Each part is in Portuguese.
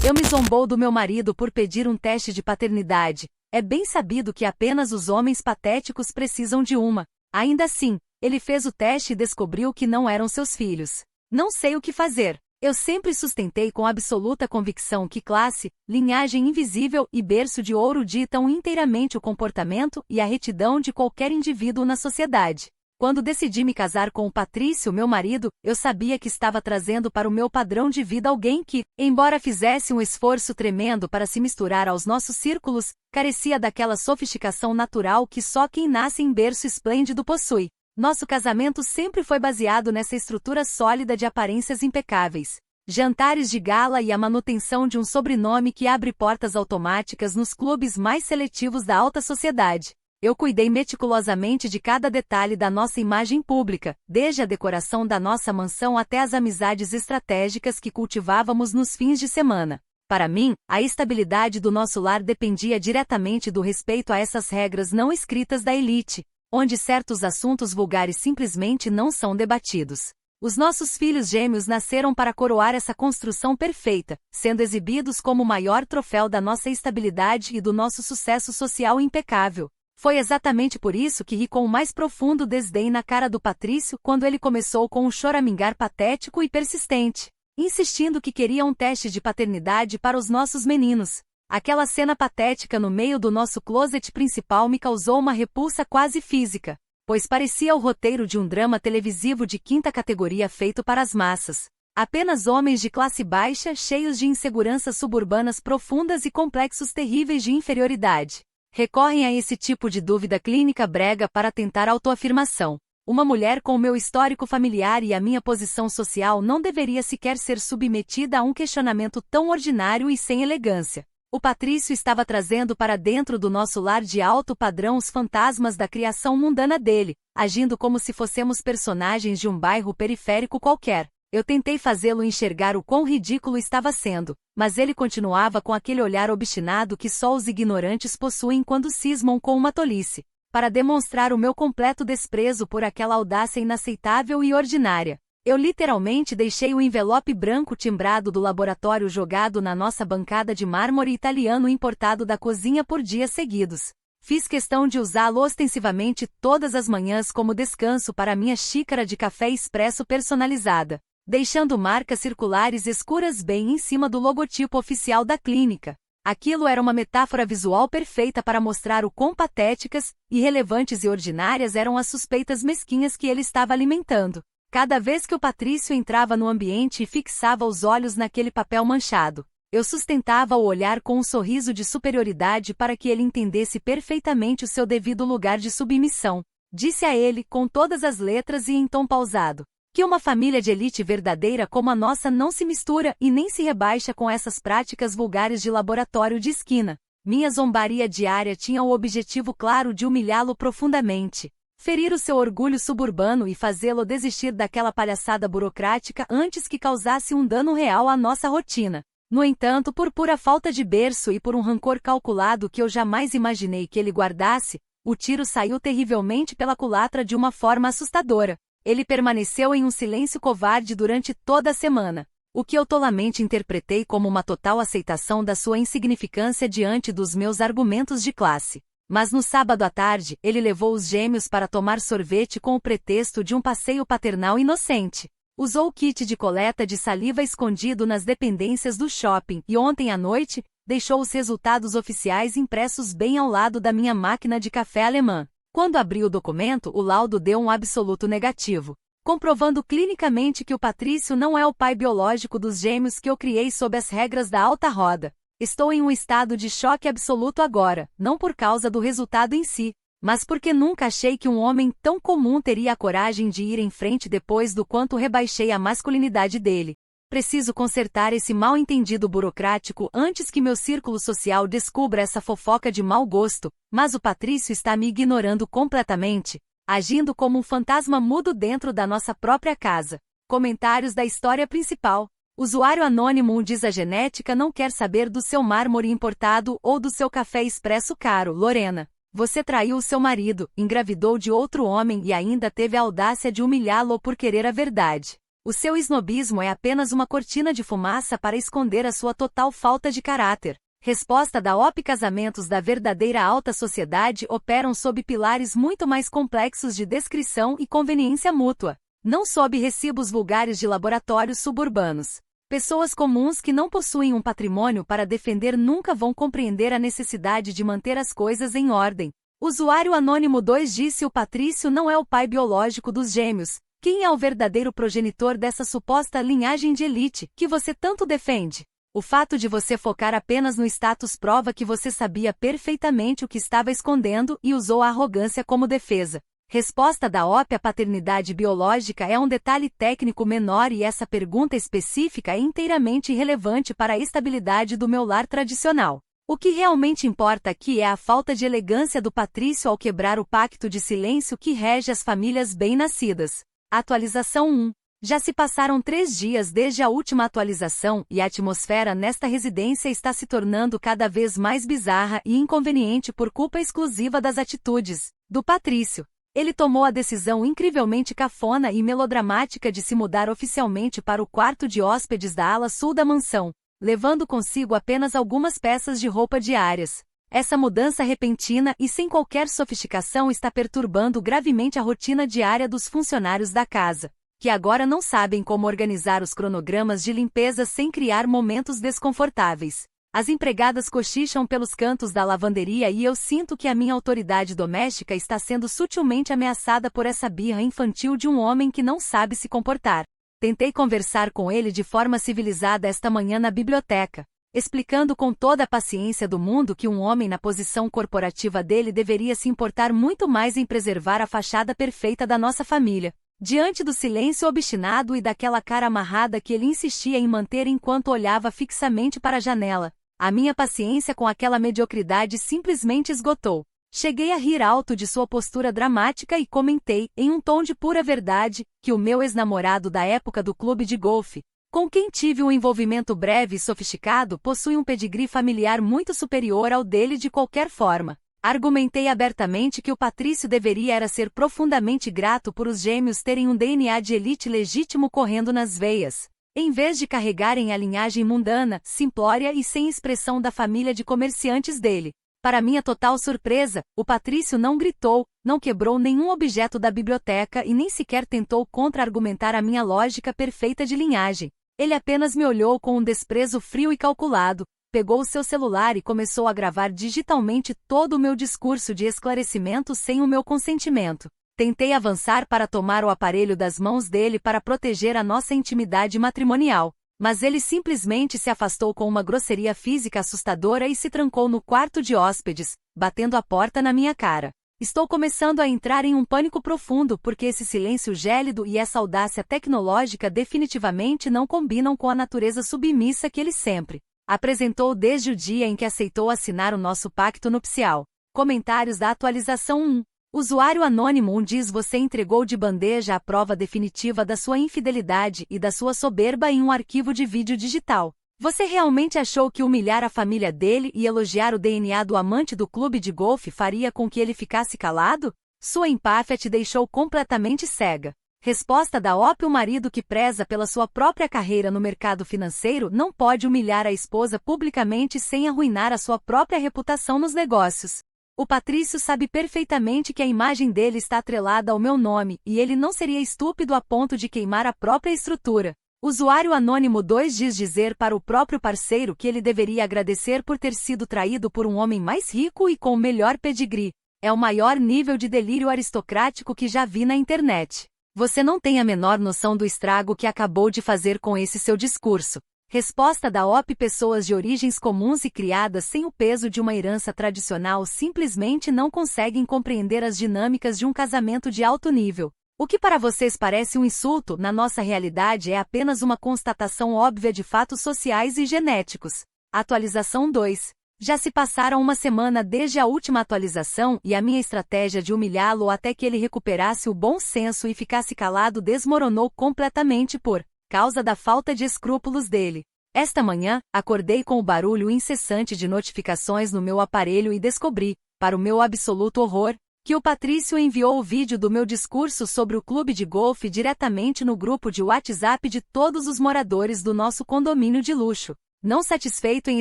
Eu me zombou do meu marido por pedir um teste de paternidade. É bem sabido que apenas os homens patéticos precisam de uma. Ainda assim, ele fez o teste e descobriu que não eram seus filhos. Não sei o que fazer. Eu sempre sustentei com absoluta convicção que classe, linhagem invisível e berço de ouro ditam inteiramente o comportamento e a retidão de qualquer indivíduo na sociedade. Quando decidi me casar com o Patrício, meu marido, eu sabia que estava trazendo para o meu padrão de vida alguém que, embora fizesse um esforço tremendo para se misturar aos nossos círculos, carecia daquela sofisticação natural que só quem nasce em berço esplêndido possui. Nosso casamento sempre foi baseado nessa estrutura sólida de aparências impecáveis. Jantares de gala e a manutenção de um sobrenome que abre portas automáticas nos clubes mais seletivos da alta sociedade. Eu cuidei meticulosamente de cada detalhe da nossa imagem pública, desde a decoração da nossa mansão até as amizades estratégicas que cultivávamos nos fins de semana. Para mim, a estabilidade do nosso lar dependia diretamente do respeito a essas regras não escritas da elite, onde certos assuntos vulgares simplesmente não são debatidos. Os nossos filhos gêmeos nasceram para coroar essa construção perfeita, sendo exibidos como o maior troféu da nossa estabilidade e do nosso sucesso social impecável. Foi exatamente por isso que ri com o mais profundo desdém na cara do Patrício quando ele começou com um choramingar patético e persistente, insistindo que queria um teste de paternidade para os nossos meninos. Aquela cena patética no meio do nosso closet principal me causou uma repulsa quase física, pois parecia o roteiro de um drama televisivo de quinta categoria feito para as massas. Apenas homens de classe baixa cheios de inseguranças suburbanas profundas e complexos terríveis de inferioridade recorrem a esse tipo de dúvida clínica brega para tentar autoafirmação. Uma mulher com o meu histórico familiar e a minha posição social não deveria sequer ser submetida a um questionamento tão ordinário e sem elegância. O Patrício estava trazendo para dentro do nosso lar de alto padrão os fantasmas da criação mundana dele, agindo como se fossemos personagens de um bairro periférico qualquer. Eu tentei fazê-lo enxergar o quão ridículo estava sendo, mas ele continuava com aquele olhar obstinado que só os ignorantes possuem quando cismam com uma tolice, para demonstrar o meu completo desprezo por aquela audácia inaceitável e ordinária. Eu literalmente deixei o envelope branco timbrado do laboratório jogado na nossa bancada de mármore italiano importado da cozinha por dias seguidos. Fiz questão de usá-lo ostensivamente todas as manhãs como descanso para minha xícara de café expresso personalizada, deixando marcas circulares escuras bem em cima do logotipo oficial da clínica. Aquilo era uma metáfora visual perfeita para mostrar o quão patéticas, irrelevantes e ordinárias eram as suspeitas mesquinhas que ele estava alimentando. Cada vez que o Patrício entrava no ambiente e fixava os olhos naquele papel manchado, eu sustentava o olhar com um sorriso de superioridade para que ele entendesse perfeitamente o seu devido lugar de submissão. Disse a ele, com todas as letras e em tom pausado, que uma família de elite verdadeira como a nossa não se mistura e nem se rebaixa com essas práticas vulgares de laboratório de esquina. Minha zombaria diária tinha o objetivo claro de humilhá-lo profundamente, ferir o seu orgulho suburbano e fazê-lo desistir daquela palhaçada burocrática antes que causasse um dano real à nossa rotina. No entanto, por pura falta de berço e por um rancor calculado que eu jamais imaginei que ele guardasse, o tiro saiu terrivelmente pela culatra de uma forma assustadora. Ele permaneceu em um silêncio covarde durante toda a semana, o que eu tolamente interpretei como uma total aceitação da sua insignificância diante dos meus argumentos de classe. Mas no sábado à tarde, ele levou os gêmeos para tomar sorvete com o pretexto de um passeio paternal inocente. Usou o kit de coleta de saliva escondido nas dependências do shopping e ontem à noite, deixou os resultados oficiais impressos bem ao lado da minha máquina de café alemã. Quando abri o documento, o laudo deu um absoluto negativo, comprovando clinicamente que o Patrício não é o pai biológico dos gêmeos que eu criei sob as regras da alta roda. Estou em um estado de choque absoluto agora, não por causa do resultado em si, mas porque nunca achei que um homem tão comum teria a coragem de ir em frente depois do quanto rebaixei a masculinidade dele. Preciso consertar esse mal-entendido burocrático antes que meu círculo social descubra essa fofoca de mau gosto, mas o Patrício está me ignorando completamente, agindo como um fantasma mudo dentro da nossa própria casa. Comentários da história principal. Usuário anônimo diz a genética não quer saber do seu mármore importado ou do seu café expresso caro. Lorena, você traiu o seu marido, engravidou de outro homem e ainda teve a audácia de humilhá-lo por querer a verdade. O seu snobismo é apenas uma cortina de fumaça para esconder a sua total falta de caráter. Resposta da OP: casamentos da verdadeira alta sociedade operam sob pilares muito mais complexos de descrição e conveniência mútua, não sob recibos vulgares de laboratórios suburbanos. Pessoas comuns que não possuem um patrimônio para defender nunca vão compreender a necessidade de manter as coisas em ordem. Usuário anônimo 2 disse: o Patrício não é o pai biológico dos gêmeos. Quem é o verdadeiro progenitor dessa suposta linhagem de elite que você tanto defende? O fato de você focar apenas no status prova que você sabia perfeitamente o que estava escondendo e usou a arrogância como defesa. Resposta da OP: a paternidade biológica é um detalhe técnico menor e essa pergunta específica é inteiramente irrelevante para a estabilidade do meu lar tradicional. O que realmente importa aqui é a falta de elegância do Patrício ao quebrar o pacto de silêncio que rege as famílias bem-nascidas. Atualização 1. Já se passaram 3 dias desde a última atualização e a atmosfera nesta residência está se tornando cada vez mais bizarra e inconveniente por culpa exclusiva das atitudes do Patrício. Ele tomou a decisão incrivelmente cafona e melodramática de se mudar oficialmente para o quarto de hóspedes da ala sul da mansão, levando consigo apenas algumas peças de roupa diárias. Essa mudança repentina e sem qualquer sofisticação está perturbando gravemente a rotina diária dos funcionários da casa, que agora não sabem como organizar os cronogramas de limpeza sem criar momentos desconfortáveis. As empregadas cochicham pelos cantos da lavanderia e eu sinto que a minha autoridade doméstica está sendo sutilmente ameaçada por essa birra infantil de um homem que não sabe se comportar. Tentei conversar com ele de forma civilizada esta manhã na biblioteca, explicando com toda a paciência do mundo que um homem na posição corporativa dele deveria se importar muito mais em preservar a fachada perfeita da nossa família, diante do silêncio obstinado e daquela cara amarrada que ele insistia em manter enquanto olhava fixamente para a janela. A minha paciência com aquela mediocridade simplesmente esgotou. Cheguei a rir alto de sua postura dramática e comentei, em um tom de pura verdade, que o meu ex-namorado da época do clube de golfe, com quem tive um envolvimento breve e sofisticado, possui um pedigree familiar muito superior ao dele de qualquer forma. Argumentei abertamente que o Patrício deveria era ser profundamente grato por os gêmeos terem um DNA de elite legítimo correndo nas veias, em vez de carregarem a linhagem mundana, simplória e sem expressão da família de comerciantes dele. Para minha total surpresa, o Patrício não gritou, não quebrou nenhum objeto da biblioteca e nem sequer tentou contra-argumentar a minha lógica perfeita de linhagem. Ele apenas me olhou com um desprezo frio e calculado, pegou o seu celular e começou a gravar digitalmente todo o meu discurso de esclarecimento sem o meu consentimento. Tentei avançar para tomar o aparelho das mãos dele para proteger a nossa intimidade matrimonial, mas ele simplesmente se afastou com uma grosseria física assustadora e se trancou no quarto de hóspedes, batendo a porta na minha cara. Estou começando a entrar em um pânico profundo porque esse silêncio gélido e essa audácia tecnológica definitivamente não combinam com a natureza submissa que ele sempre apresentou desde o dia em que aceitou assinar o nosso pacto nupcial. Comentários da atualização 1. Usuário anônimo 1 diz: você entregou de bandeja a prova definitiva da sua infidelidade e da sua soberba em um arquivo de vídeo digital. Você realmente achou que humilhar a família dele e elogiar o DNA do amante do clube de golfe faria com que ele ficasse calado? Sua empáfia te deixou completamente cega. Resposta da OP: o marido que preza pela sua própria carreira no mercado financeiro não pode humilhar a esposa publicamente sem arruinar a sua própria reputação nos negócios. O Patrício sabe perfeitamente que a imagem dele está atrelada ao meu nome, e ele não seria estúpido a ponto de queimar a própria estrutura. Usuário anônimo 2 diz dizer para o próprio parceiro que ele deveria agradecer por ter sido traído por um homem mais rico e com melhor pedigree. É o maior nível de delírio aristocrático que já vi na internet. Você não tem a menor noção do estrago que acabou de fazer com esse seu discurso. Resposta da OP: pessoas de origens comuns e criadas sem o peso de uma herança tradicional simplesmente não conseguem compreender as dinâmicas de um casamento de alto nível. O que para vocês parece um insulto, na nossa realidade é apenas uma constatação óbvia de fatos sociais e genéticos. Atualização 2. Já se passaram uma semana desde a última atualização e a minha estratégia de humilhá-lo até que ele recuperasse o bom senso e ficasse calado desmoronou completamente por causa da falta de escrúpulos dele. Esta manhã, acordei com o barulho incessante de notificações no meu aparelho e descobri, para o meu absoluto horror, Que o Patrício enviou o vídeo do meu discurso sobre o clube de golfe diretamente no grupo de WhatsApp de todos os moradores do nosso condomínio de luxo. Não satisfeito em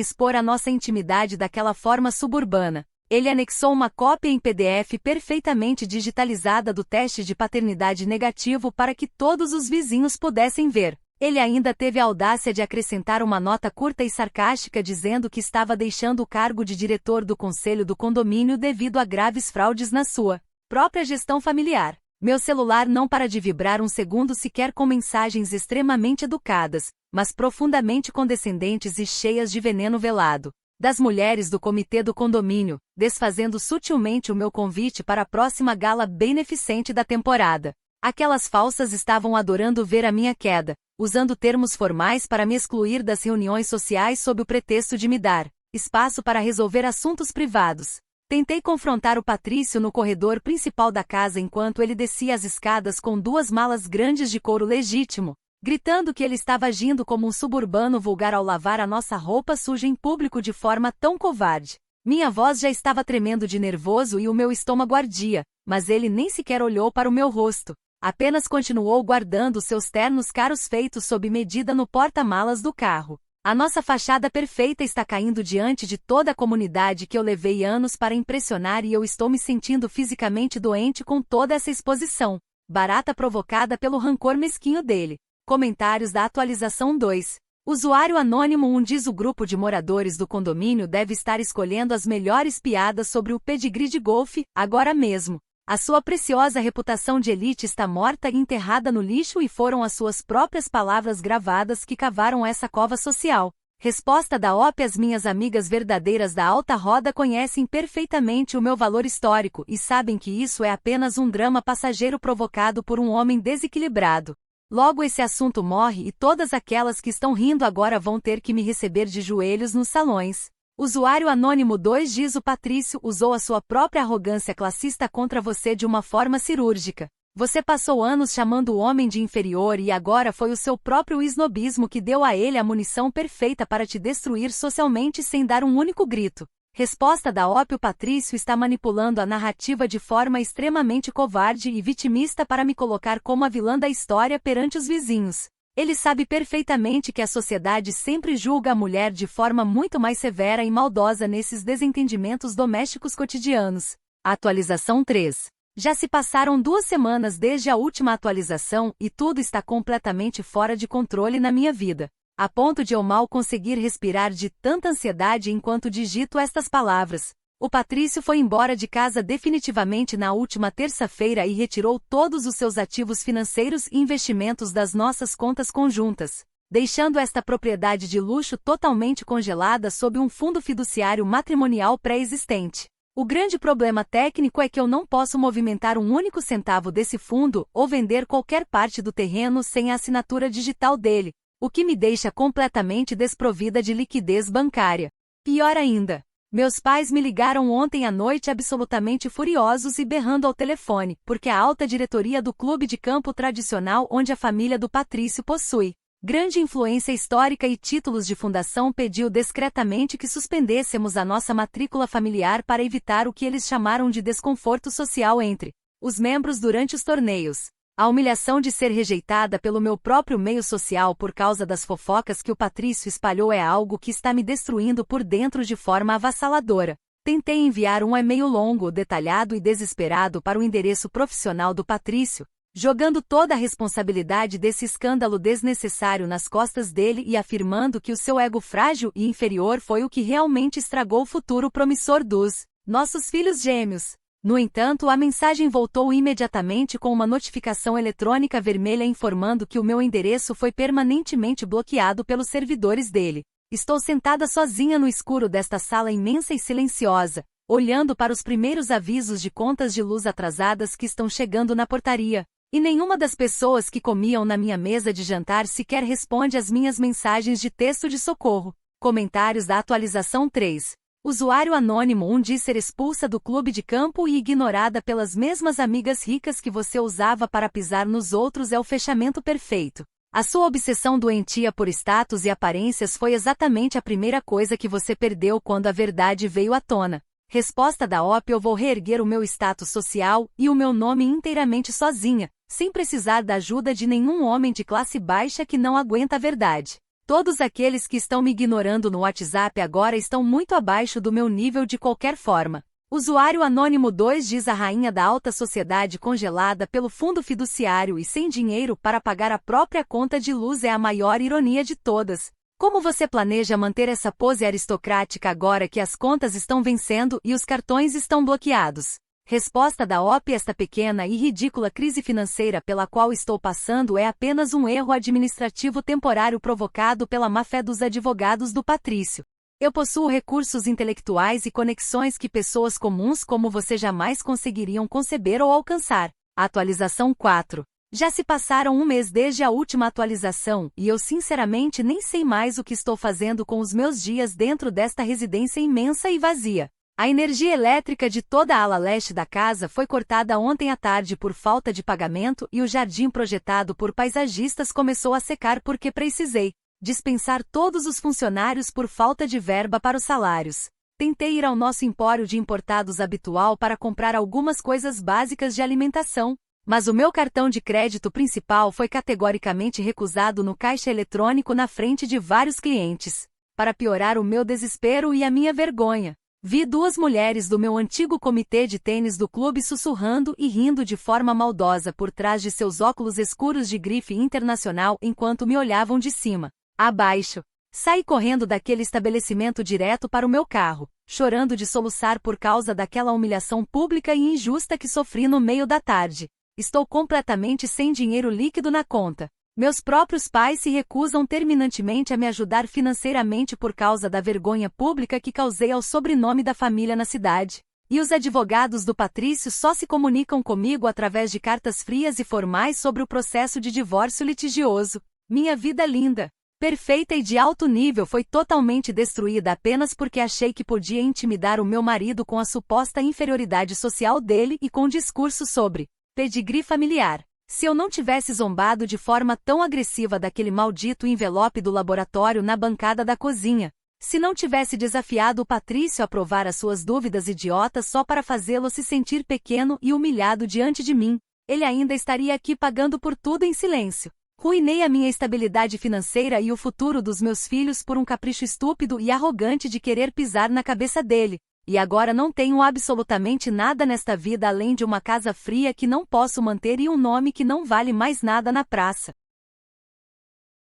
expor a nossa intimidade daquela forma suburbana, ele anexou uma cópia em PDF perfeitamente digitalizada do teste de paternidade negativo para que todos os vizinhos pudessem ver. Ele ainda teve a audácia de acrescentar uma nota curta e sarcástica dizendo que estava deixando o cargo de diretor do conselho do condomínio devido a graves fraudes na sua própria gestão familiar. Meu celular não para de vibrar um segundo sequer com mensagens extremamente educadas, mas profundamente condescendentes e cheias de veneno velado, das mulheres do comitê do condomínio, desfazendo sutilmente o meu convite para a próxima gala beneficente da temporada. Aquelas falsas estavam adorando ver a minha queda, usando termos formais para me excluir das reuniões sociais sob o pretexto de me dar espaço para resolver assuntos privados. Tentei confrontar o Patrício no corredor principal da casa enquanto ele descia as escadas com 2 malas grandes de couro legítimo, gritando que ele estava agindo como um suburbano vulgar ao lavar a nossa roupa suja em público de forma tão covarde. Minha voz já estava tremendo de nervoso e o meu estômago ardia, mas ele nem sequer olhou para o meu rosto. Apenas continuou guardando seus ternos caros feitos sob medida no porta-malas do carro. A nossa fachada perfeita está caindo diante de toda a comunidade que eu levei anos para impressionar e eu estou me sentindo fisicamente doente com toda essa exposição, barata provocada pelo rancor mesquinho dele. Comentários da atualização 2. Usuário anônimo 1 diz: o grupo de moradores do condomínio deve estar escolhendo as melhores piadas sobre o pedigree de golfe, agora mesmo. A sua preciosa reputação de elite está morta e enterrada no lixo e foram as suas próprias palavras gravadas que cavaram essa cova social. Resposta da OP: as minhas amigas verdadeiras da alta roda conhecem perfeitamente o meu valor histórico e sabem que isso é apenas um drama passageiro provocado por um homem desequilibrado. Logo esse assunto morre e todas aquelas que estão rindo agora vão ter que me receber de joelhos nos salões. Usuário anônimo 2 diz: o Patrício usou a sua própria arrogância classista contra você de uma forma cirúrgica. Você passou anos chamando o homem de inferior e agora foi o seu próprio esnobismo que deu a ele a munição perfeita para te destruir socialmente sem dar um único grito. Resposta da OP: o Patrício está manipulando a narrativa de forma extremamente covarde e vitimista para me colocar como a vilã da história perante os vizinhos. Ele sabe perfeitamente que a sociedade sempre julga a mulher de forma muito mais severa e maldosa nesses desentendimentos domésticos cotidianos. Atualização 3. Já se passaram 2 semanas desde a última atualização e tudo está completamente fora de controle na minha vida, a ponto de eu mal conseguir respirar de tanta ansiedade enquanto digito estas palavras. O Patrício foi embora de casa definitivamente na última terça-feira e retirou todos os seus ativos financeiros e investimentos das nossas contas conjuntas, deixando esta propriedade de luxo totalmente congelada sob um fundo fiduciário matrimonial pré-existente. O grande problema técnico é que eu não posso movimentar um único centavo desse fundo ou vender qualquer parte do terreno sem a assinatura digital dele, o que me deixa completamente desprovida de liquidez bancária. Pior ainda, meus pais me ligaram ontem à noite absolutamente furiosos e berrando ao telefone, porque a alta diretoria do clube de campo tradicional onde a família do Patrício possui grande influência histórica e títulos de fundação pediu discretamente que suspendêssemos a nossa matrícula familiar para evitar o que eles chamaram de desconforto social entre os membros durante os torneios. A humilhação de ser rejeitada pelo meu próprio meio social por causa das fofocas que o Patrício espalhou é algo que está me destruindo por dentro de forma avassaladora. Tentei enviar um e-mail longo, detalhado e desesperado para o endereço profissional do Patrício, jogando toda a responsabilidade desse escândalo desnecessário nas costas dele e afirmando que o seu ego frágil e inferior foi o que realmente estragou o futuro promissor dos nossos filhos gêmeos. No entanto, a mensagem voltou imediatamente com uma notificação eletrônica vermelha informando que o meu endereço foi permanentemente bloqueado pelos servidores dele. Estou sentada sozinha no escuro desta sala imensa e silenciosa, olhando para os primeiros avisos de contas de luz atrasadas que estão chegando na portaria, e nenhuma das pessoas que comiam na minha mesa de jantar sequer responde às minhas mensagens de texto de socorro. Comentários da atualização 3. Usuário anônimo 1 diz ser expulsa do clube de campo e ignorada pelas mesmas amigas ricas que você usava para pisar nos outros é o fechamento perfeito. A sua obsessão doentia por status e aparências foi exatamente a primeira coisa que você perdeu quando a verdade veio à tona. Resposta da OP: eu vou reerguer o meu status social e o meu nome inteiramente sozinha, sem precisar da ajuda de nenhum homem de classe baixa que não aguenta a verdade. Todos aqueles que estão me ignorando no WhatsApp agora estão muito abaixo do meu nível de qualquer forma. Usuário Anônimo 2 diz: a rainha da alta sociedade congelada pelo fundo fiduciário e sem dinheiro para pagar a própria conta de luz é a maior ironia de todas. Como você planeja manter essa pose aristocrática agora que as contas estão vencendo e os cartões estão bloqueados? Resposta da OP: esta pequena e ridícula crise financeira pela qual estou passando é apenas um erro administrativo temporário provocado pela má-fé dos advogados do Patrício. Eu possuo recursos intelectuais e conexões que pessoas comuns como você jamais conseguiriam conceber ou alcançar. Atualização 4. Já se passaram um mês desde a última atualização, e eu sinceramente nem sei mais o que estou fazendo com os meus dias dentro desta residência imensa e vazia. A energia elétrica de toda a ala leste da casa foi cortada ontem à tarde por falta de pagamento e o jardim projetado por paisagistas começou a secar porque precisei dispensar todos os funcionários por falta de verba para os salários. Tentei ir ao nosso empório de importados habitual para comprar algumas coisas básicas de alimentação, mas o meu cartão de crédito principal foi categoricamente recusado no caixa eletrônico na frente de vários clientes. Para piorar o meu desespero e a minha vergonha, vi duas mulheres do meu antigo comitê de tênis do clube sussurrando e rindo de forma maldosa por trás de seus óculos escuros de grife internacional enquanto me olhavam de cima a baixo. Saí correndo daquele estabelecimento direto para o meu carro, chorando de soluçar por causa daquela humilhação pública e injusta que sofri no meio da tarde. Estou completamente sem dinheiro líquido na conta. Meus próprios pais se recusam terminantemente a me ajudar financeiramente por causa da vergonha pública que causei ao sobrenome da família na cidade. E os advogados do Patrício só se comunicam comigo através de cartas frias e formais sobre o processo de divórcio litigioso. Minha vida linda, perfeita e de alto nível foi totalmente destruída apenas porque achei que podia intimidar o meu marido com a suposta inferioridade social dele e com discursos sobre pedigree familiar. Se eu não tivesse zombado de forma tão agressiva daquele maldito envelope do laboratório na bancada da cozinha, se não tivesse desafiado o Patrício a provar as suas dúvidas idiotas só para fazê-lo se sentir pequeno e humilhado diante de mim, ele ainda estaria aqui pagando por tudo em silêncio. Ruinei a minha estabilidade financeira e o futuro dos meus filhos por um capricho estúpido e arrogante de querer pisar na cabeça dele. E agora não tenho absolutamente nada nesta vida além de uma casa fria que não posso manter e um nome que não vale mais nada na praça.